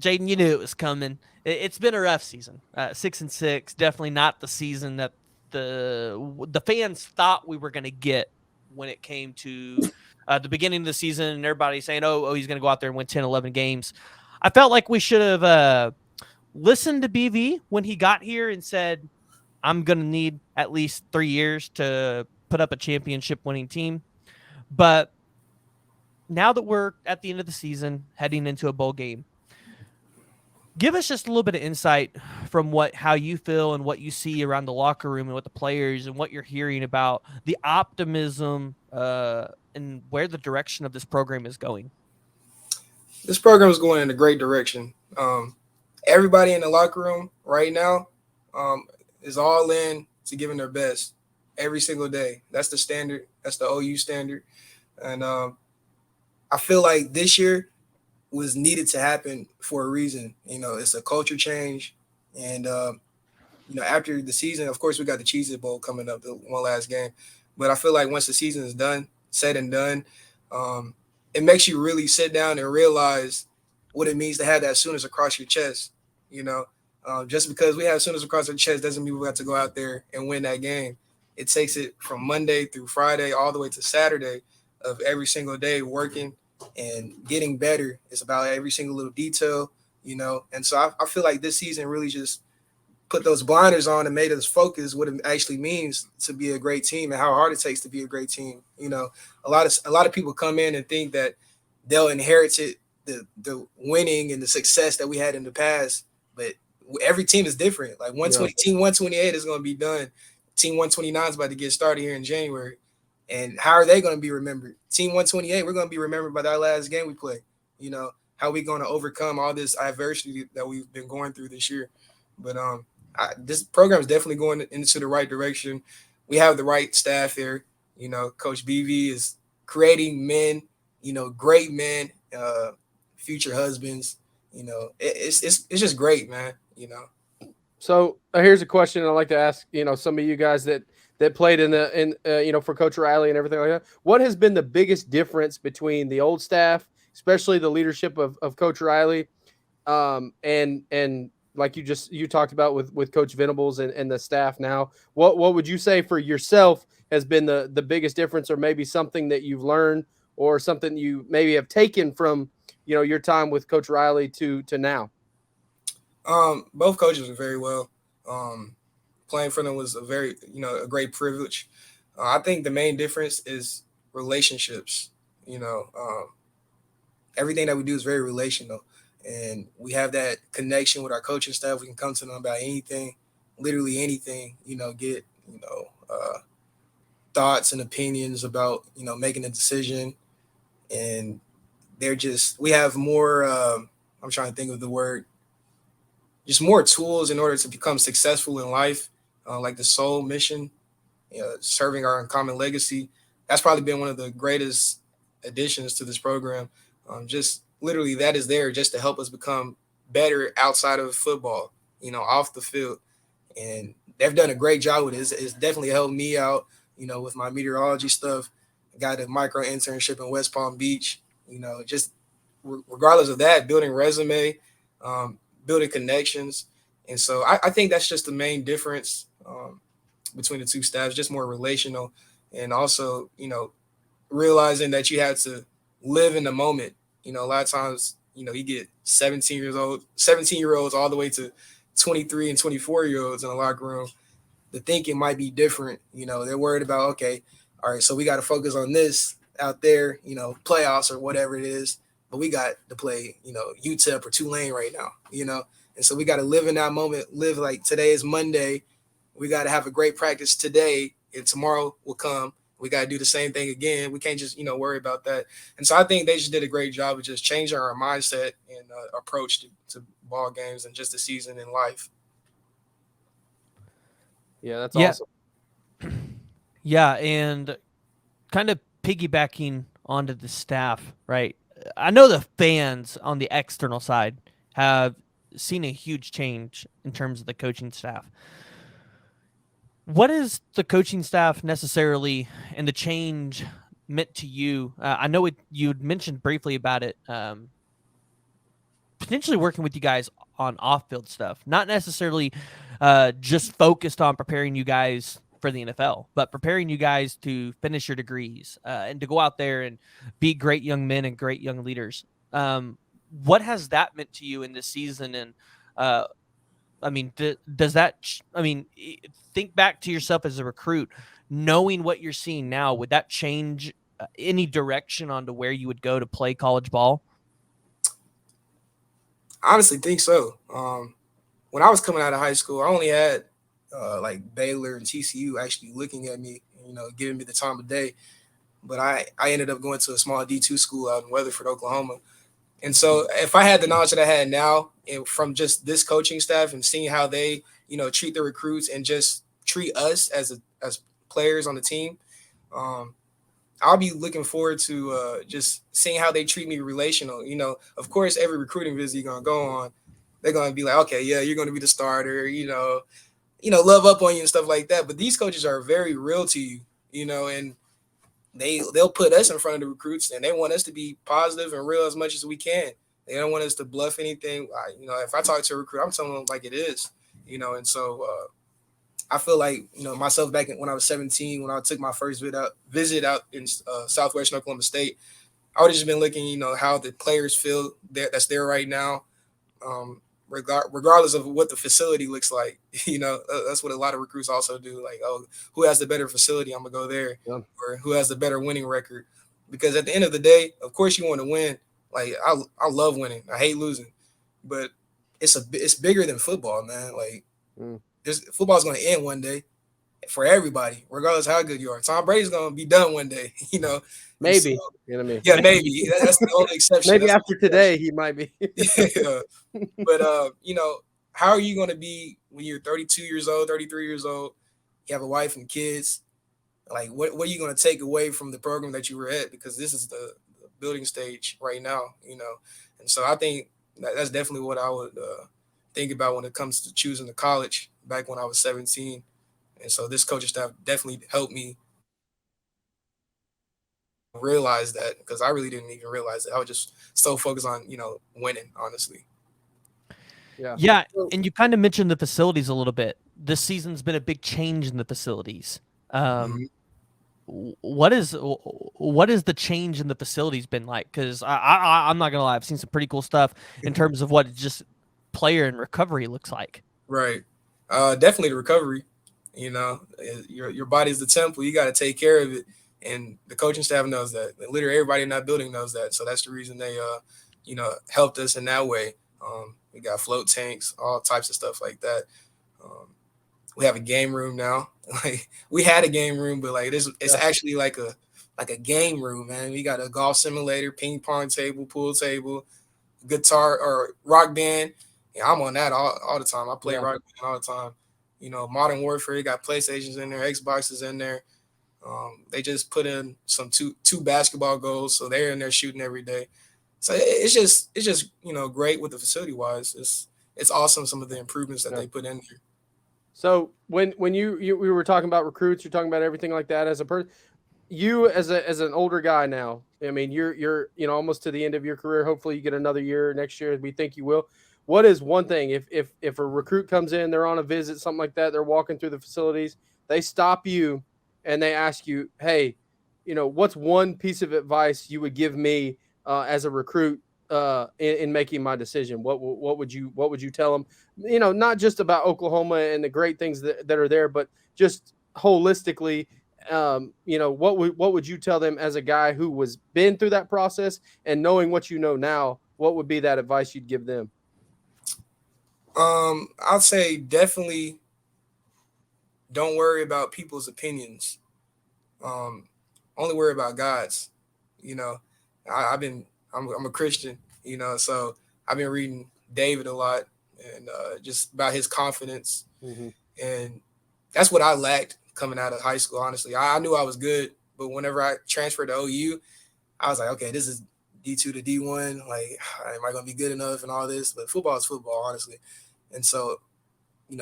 Jaden, you knew it was coming. It's been a rough season. 6-6, definitely not the season that the fans thought we were going to get when it came to the beginning of the season, and everybody saying, "Oh, he's going to go out there and win 10, 11 games." I felt like we should have listened to BV when he got here and said, "I'm going to need at least 3 years to put up a championship winning team." But now that we're at the end of the season, heading into a bowl game, give us just a little bit of insight from how you feel and what you see around the locker room and what the players and what you're hearing about the optimism and where the direction of this program is going. This program is going in a great direction. Everybody in the locker room right now is all in to giving their best every single day. That's the standard. That's the OU standard. And I feel like this year was needed to happen for a reason. It's a culture change. And, after the season, of course, we got the Cheez-It Bowl coming up, the one last game. But I feel like once the season is done, said and done, it makes you really sit down and realize what it means to have that Sooners across your chest. Just because we have Sooners across our chest doesn't mean we have to go out there and win that game. It takes it from Monday through Friday all the way to Saturday of every single day working and getting better. It's about every single little detail, And so I feel like this season really just put those blinders on and made us focus what it actually means to be a great team and how hard it takes to be a great team. A lot of people come in and think that they'll inherit the winning and the success that we had in the past, but every team is different. Like Team 128 is going to be done. Team 129 is about to get started here in January. And how are they going to be remembered? Team 128, we're going to be remembered by that last game we play. How we going to overcome all this adversity that we've been going through this year. But this program is definitely going into the right direction. We have the right staff here. Coach BV is creating men, great men, future husbands. It's just great, man. So here's a question I'd like to ask, some of you guys that played for Coach Riley and everything like that. What has been the biggest difference between the old staff, especially the leadership of Coach Riley, and like you talked about with Coach Venables and the staff now? What would you say for yourself has been the biggest difference, or maybe something that you've learned, or something you maybe have taken from your time with Coach Riley to now? Both coaches are very well. Playing for them was a great privilege. I think the main difference is relationships. Everything that we do is very relational, and we have that connection with our coaching staff. We can come to them about anything, literally anything. Get thoughts and opinions about making a decision, and we have more. I'm trying to think of the word. Just more tools in order to become successful in life, like the soul mission, serving our common legacy. That's probably been one of the greatest additions to this program. Just literally that is there just to help us become better outside of football, off the field. And they've done a great job with it. It's definitely helped me out, with my meteorology stuff. I got a micro internship in West Palm Beach, just regardless of that, building resume, building connections. And so I think that's just the main difference between the two staffs, just more relational. And also, realizing that you have to live in the moment. A lot of times, you get 17-year-olds all the way to 23 and 24-year-olds in the locker room. The thinking might be different. They're worried about, okay, all right, so we got to focus on this out there, playoffs or whatever it is. But we got to play, UTEP or Tulane right now, And so we got to live in that moment, live like today is Monday. We got to have a great practice today, and tomorrow will come. We got to do the same thing again. We can't just, worry about that. And so I think they just did a great job of just changing our mindset and approach to ball games and just the season in life. Yeah, that's awesome. Yeah, and kind of piggybacking onto the staff, right? I know the fans on the external side have seen a huge change in terms of the coaching staff. What is the coaching staff necessarily and the change meant to you? I know you'd mentioned briefly about it potentially working with you guys on off-field stuff, not necessarily just focused on preparing you guys for the NFL, but preparing you guys to finish your degrees and to go out there and be great young men and great young leaders. What has that meant to you in this season? And I mean, does that? I mean, think back to yourself as a recruit, knowing what you're seeing now. Would that change any direction onto where you would go to play college ball? I honestly think so. When I was coming out of high school, I only had like Baylor and TCU actually looking at me, giving me the time of day. But I ended up going to a small D2 school out in Weatherford, Oklahoma. And so if I had the knowledge that I had now and from just this coaching staff and seeing how they, treat the recruits and just treat us as players on the team, I'll be looking forward to just seeing how they treat me relational. Of course, every recruiting visit you're going to go on, they're going to be like, okay, yeah, you're going to be the starter, love up on you and stuff like that. But these coaches are very real to you, and they'll put us in front of the recruits, and they want us to be positive and real as much as we can. They don't want us to bluff anything. If I talk to a recruit, I'm telling them like it is, and so I feel like, myself back when I was 17, when I took my first visit out in Southwestern Oklahoma State, I would have just been looking, how the players feel that's there right now, regardless of what the facility looks like. That's what a lot of recruits also do. Like, oh, who has the better facility? I'm going to go there. Yeah. Or who has the better winning record? Because at the end of the day, of course you want to win. Like, I love winning. I hate losing. But it's bigger than football, man. Like, football's going to end one day for everybody, regardless of how good you are. Tom Brady's going to be done one day, Maybe. So, you know what I mean? Yeah, maybe. That's the only exception. Maybe That's after today, he might be. Yeah. But, how are you going to be when you're 32 years old, 33 years old, you have a wife and kids? Like, what are you going to take away from the program that you were at? Because this is the building stage right now, And so I think that's definitely what I would think about when it comes to choosing the college back when I was 17. And so this coaching staff definitely helped me realize that, because I really didn't even realize it. I was just so focused on, winning, honestly. Yeah, and you kind of mentioned the facilities a little bit. This season's been a big change in the facilities. What is the change in the facilities been like? Because I'm not gonna lie, I've seen some pretty cool stuff in terms of what just player and recovery looks like. Right. Definitely the recovery. Your body's the temple. You got to take care of it, and the coaching staff knows that. Literally everybody in that building knows that. So that's the reason they helped us in that way. We got float tanks, all types of stuff like that. We have a game room now. Like, we had a game room, but like it's actually like a game room, man. We got a golf simulator, ping pong table, pool table, guitar or rock band. Yeah, I'm on that all the time. I play rock band all the time. Modern Warfare, you got PlayStations in there, Xboxes in there. They just put in some two basketball goals, so they're in there shooting every day. So it's just great with the facility wise. It's awesome, some of the improvements that they put in there. So when we were talking about recruits, you're talking about everything like that as a person. You as an older guy now, I mean, you're almost to the end of your career. Hopefully, you get another year next year. We think you will. What is one thing if a recruit comes in, they're on a visit, something like that, they're walking through the facilities, they stop you and they ask you, hey, what's one piece of advice you would give me as a recruit in making my decision? What would you tell them? Not just about Oklahoma and the great things that are there, but just holistically. What would you tell them as a guy who was been through that process and knowing what you know now? What would be that advice you'd give them? I'd say definitely don't worry about people's opinions. Only worry about God's. I'm a Christian, so I've been reading David a lot and just about his confidence. Mm-hmm. And that's what I lacked coming out of high school, honestly. I knew I was good, but whenever I transferred to OU, I was like, okay, this is D2 to D1. Like, am I going to be good enough and all this? But football is football, honestly. And so,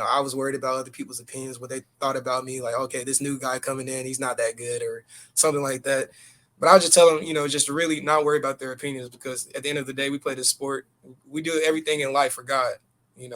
I was worried about other people's opinions, what they thought about me. Like, okay, this new guy coming in, he's not that good or something like that. But I'll just tell them, just to really not worry about their opinions, because at the end of the day, we play this sport. We do everything in life for God, and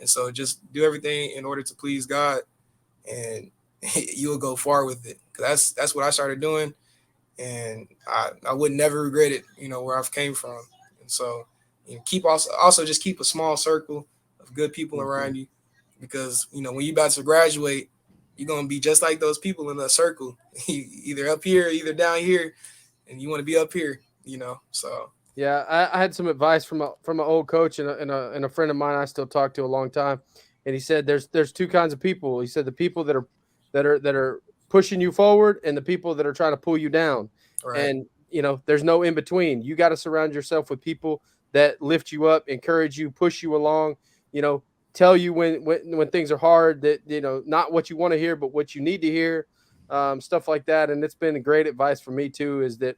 so just do everything in order to please God, and you'll go far with it. Because that's what I started doing, and I would never regret it, where I've came from. And so keep also just keep a small circle of good people around you, because when you're about to graduate, you're going to be just like those people in the circle, either up here, either down here, and you want to be up here, so. Yeah, I had some advice from an old coach and a friend of mine I still talk to a long time, and he said there's two kinds of people. He said the people that are pushing you forward and the people that are trying to pull you down. Right. And there's no in between. You got to surround yourself with people that lift you up, encourage you, push you along, tell you when things are hard, that not what you want to hear but what you need to hear, stuff like that. And it's been great advice for me too, is that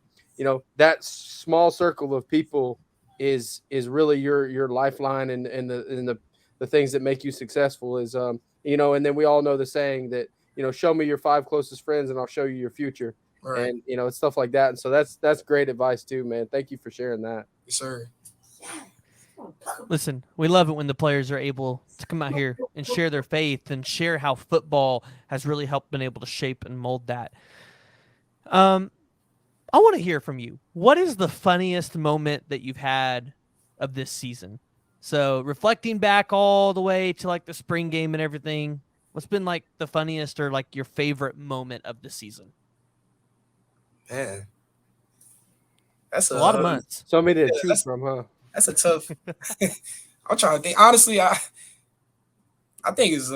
that small circle of people is really your lifeline, and the things that make you successful is and then we all know the saying that show me your 5 closest friends and I'll show you your future. Right. And it's stuff like that. And so that's great advice too, man. Thank you for sharing that. Yes, sir. Listen, we love it when the players are able to come out here and share their faith and share how football has really helped been able to shape and mold that. I want to hear from you. What is the funniest moment that you've had of this season? So reflecting back all the way to like the spring game and everything, what's been like the funniest or like your favorite moment of the season? Man, that's a lot of months. So many to choose from, huh? That's a tough. I'm trying to think. Honestly, I think it's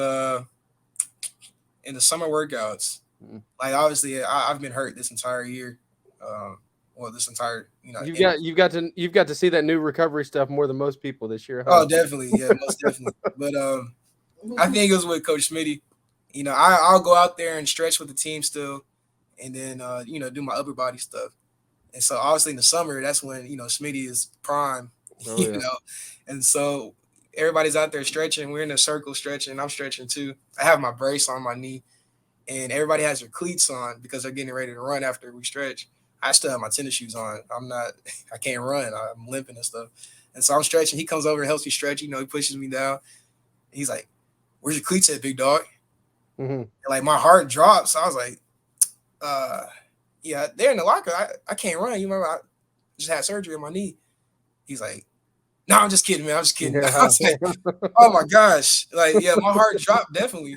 in the summer workouts. Like obviously, I've been hurt this entire year. This entire you've got to see that new recovery stuff more than most people this year. Huh? Oh, definitely, yeah, most definitely. But I think it was with Coach Smitty. I'll go out there and stretch with the team still, and then do my upper body stuff. And so obviously in the summer, that's when Smitty is prime. And so everybody's out there stretching. We're in a circle stretching. I'm stretching too. I have my brace on my knee, and everybody has their cleats on because they're getting ready to run after we stretch. I still have my tennis shoes on. I can't run. I'm limping and stuff. And so I'm stretching. He comes over and helps me stretch. He pushes me down. He's like, "Where's your cleats at, big dog?" Mm-hmm. And like my heart drops. I was like, yeah, they're in the locker. I can't run. You remember I just had surgery on my knee. He's like, "No, I'm just kidding, man. I'm just kidding." Yeah. I was like, "Oh my gosh!" Like, yeah, my heart dropped definitely.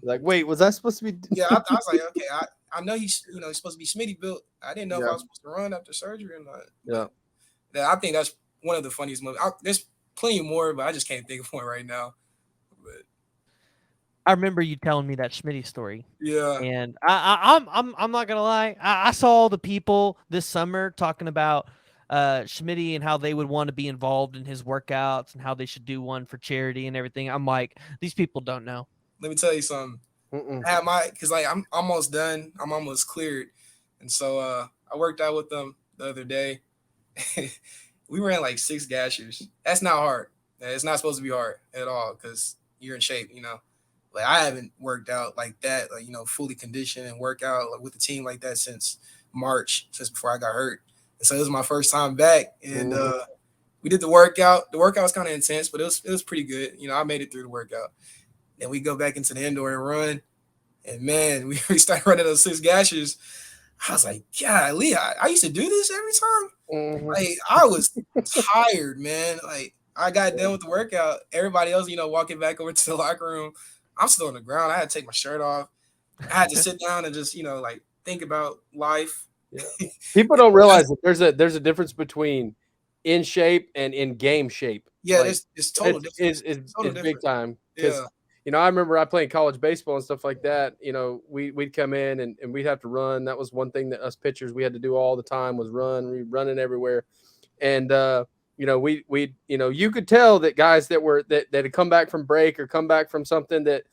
Like, wait, was I supposed to be? Yeah, I was like, okay, I know he's supposed to be Smitty built. I didn't know if I was supposed to run after surgery or not. Yeah, I think that's one of the funniest moments. There's plenty more, but I just can't think of one right now. But I remember you telling me that Schmitty story. Yeah, and I'm not gonna lie. I saw the people this summer talking about Schmitty and how they would want to be involved in his workouts and how they should do one for charity and everything. I'm like, these people don't know. Let me tell you something. I have because like I'm almost done. I'm almost cleared, and so I worked out with them the other day. We ran like 6 gashers. That's not hard. It's not supposed to be hard at all because you're in shape. Like I haven't worked out like that, like fully conditioned and work out like, with the team like that since March, since before I got hurt. And so it was my first time back, and we did the workout. The workout was kind of intense, but it was pretty good. I made it through the workout. Then we go back into the indoor and run. And man, we started running those 6 gashers. I was like, golly, I used to do this every time. Mm-hmm. Like I was tired, man. Like I got done with the workout. Everybody else, walking back over to the locker room. I'm still on the ground. I had to take my shirt off. I had to sit down and just, like think about life. Yeah. People don't realize that there's a difference between in shape and in game shape. Yeah, like, it's total difference. It's total big time. Yeah. I remember I played college baseball and stuff like that. We'd come in and we'd have to run. That was one thing that us pitchers, we had to do all the time was run. We running everywhere. And, you could tell that guys that had come back from break or come back from something that,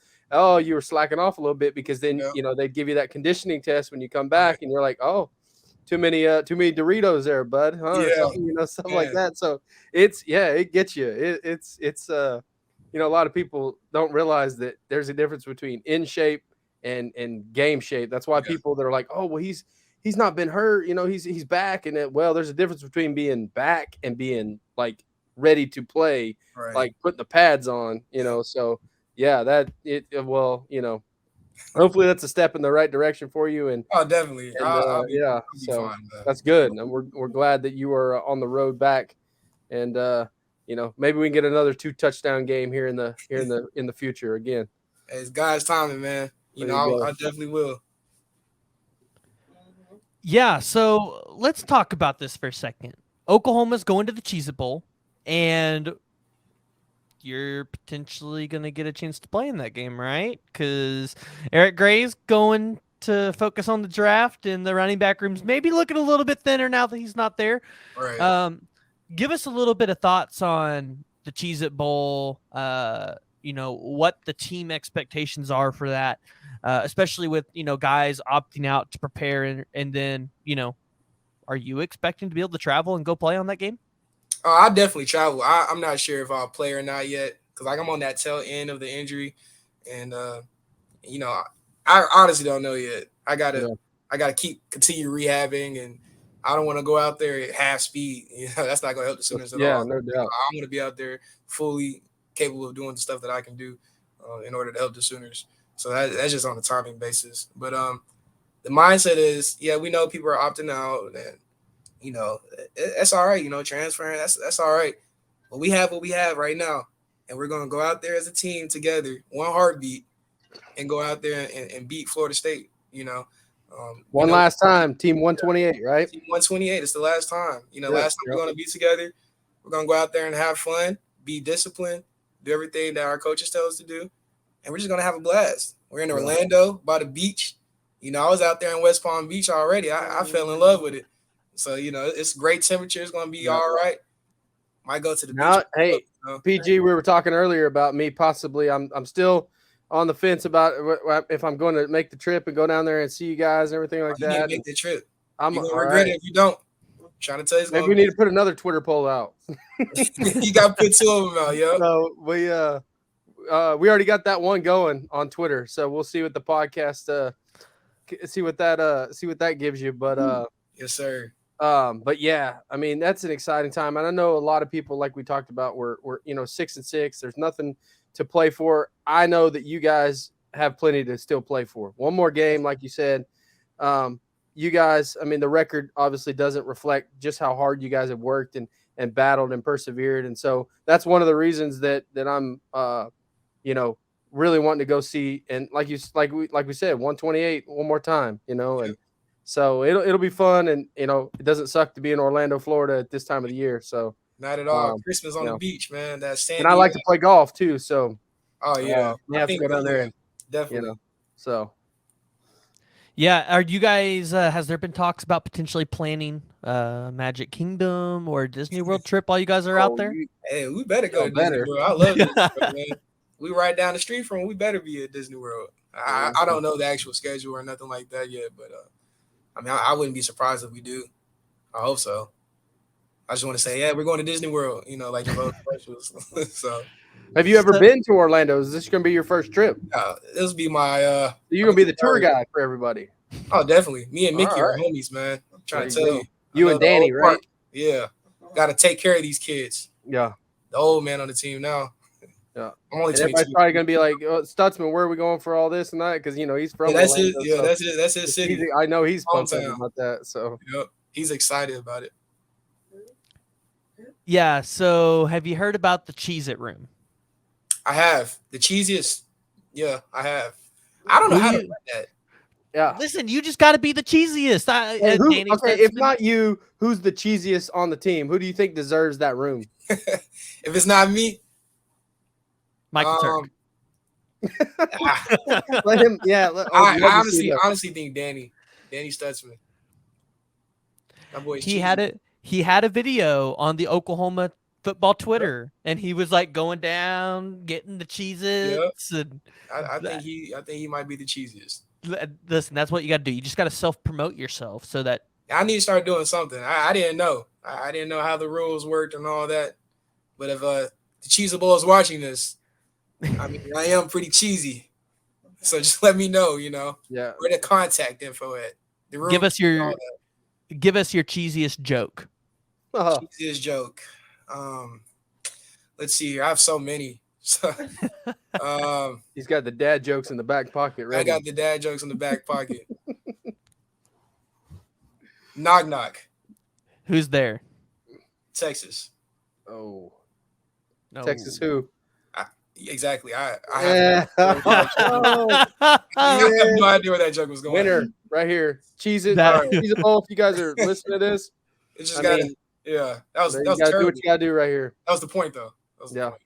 you were slacking off a little bit because then, they'd give you that conditioning test when you come back and you're like, oh, too many Doritos there, bud. Huh? Yeah. Something like that. So it gets you. It's a lot of people don't realize that there's a difference between in shape and game shape. That's why people that are like, oh, well, he's he's not been hurt. He's back, and there's a difference between being back and being like ready to play, Right. like putting the pads on. So yeah, hopefully that's a step in the right direction for you. And definitely. I'll be fine, that's good. And we're glad that you are on the road back. And maybe we can get another 2 touchdown game here in the future again. It's God's timing, man. I definitely will. Yeah, so let's talk about this for a second. Oklahoma's going to the Cheez-It Bowl, and you're potentially going to get a chance to play in that game, right? Because Eric Gray's going to focus on the draft, and the running back room's maybe looking a little bit thinner now that he's not there. Right. Give us a little bit of thoughts on the Cheez-It Bowl, what the team expectations are for that, especially with, guys opting out to prepare. And then, are you expecting to be able to travel and go play on that game? I definitely travel. I'm not sure if I'll play or not yet because I'm on that tail end of the injury, and I honestly don't know yet. I gotta continue rehabbing, and I don't want to go out there at half speed. That's not gonna help the Sooners at all. No doubt. I'm gonna be out there fully capable of doing the stuff that I can do in order to help the Sooners. So that's just on a timing basis. But the mindset is, we know people are opting out, and that's all right. Transferring, that's all right. But we have what we have right now, and we're gonna go out there as a team together, one heartbeat, and go out there and beat Florida State. One last time, Team 128, right? Team 128. It's the last time. Last time we're gonna be together. We're gonna go out there and have fun, be disciplined, do everything that our coaches tell us to do, and we're just gonna have a blast. We're in Orlando by the beach. I was out there in West Palm Beach already. I fell in love with it. So, it's great temperature. It's going to be all right. Might go to the beach. Hey, PG, we were talking earlier about me possibly. I'm still on the fence about if I'm going to make the trip and go down there and see you guys and everything like that. You need to make the trip. I'm going to regret it if you don't. I'm trying to tell you. Maybe we need to put another Twitter poll out. You got to put 2 of them out, yo. So we already got that one going on Twitter. So we'll see what the podcast see what that gives you. But yes, sir. But yeah, I mean, that's an exciting time. And I know a lot of people, like we talked about, were 6-6. There's nothing to play for. I know that you guys have plenty to still play for. One more game, like you said. You guys, I mean, the record obviously doesn't reflect just how hard you guys have worked and battled and persevered. And so that's one of the reasons that I'm really wanting to go see. And like we said, 128 one more time, and so it'll be fun, and it doesn't suck to be in Orlando, Florida at this time of the year. So not at all. Christmas on the beach, man. That's sandy. And I like to play golf too. So we have to go down there and definitely. So yeah, are you guys? Has there been talks about potentially planning Magic Kingdom or Disney World trip while you guys are out there? Hey, we better go to Disney World. I love Disney World, man. We right down the street from. We better be at Disney World. I don't know the actual schedule or nothing like that yet, but I mean, I wouldn't be surprised if we do. I hope so. I just want to say, we're going to Disney World, like your both commercials. So, have you ever been to Orlando? Is this going to be your first trip? This will be my. You're going to be the tour guide for everybody. Oh, definitely. Me and Mickey are homies, man. I'm trying to tell you. You and Danny, right? Park. Yeah. Got to take care of these kids. Yeah. The old man on the team now. Yeah. I'm only 22. Everybody's probably going to be like, Stutzman, where are we going for all this and that? Because, he's from Orlando. That's his city. I know he's pumped about that. So, yep. He's excited about it. Yeah. So, have you heard about the Cheez-It room? I have. The cheesiest. Yeah, I have. I don't know how to play that. Yeah. Listen, you just got to be the cheesiest. If not you, who's the cheesiest on the team? Who do you think deserves that room? If it's not me, Michael Turk. Let him. Yeah. I honestly think Danny Stutzman. That boy. He had a video on the Oklahoma football Twitter, and he was like going down, getting the Cheez-Its. Yep. And I think he might be the cheesiest. Listen, that's what you got to do. You just got to self-promote yourself so that I need to start doing something. I didn't know. I didn't know how the rules worked and all that. But if the Cheez-It Bowl is watching this, I mean, I am pretty cheesy. So just let me know, Yeah. Where the contact info at. The room Give us all your cheesiest joke. Oh, cheesiest joke. Let's see here. I have so many. So, he's got the dad jokes in the back pocket I ready. got the dad jokes in the back pocket. Knock knock. Who's there? Texas. Oh, No. Texas who? Exactly. I Yeah. Oh, I have no idea where that joke was going. winner right here. Cheese it. That- Cheese it all. If you guys are listening to this, It's just I gotta. mean, Yeah, that was you gotta do terrible. what you gotta do right here. That was the point, though. That was the Yeah. point.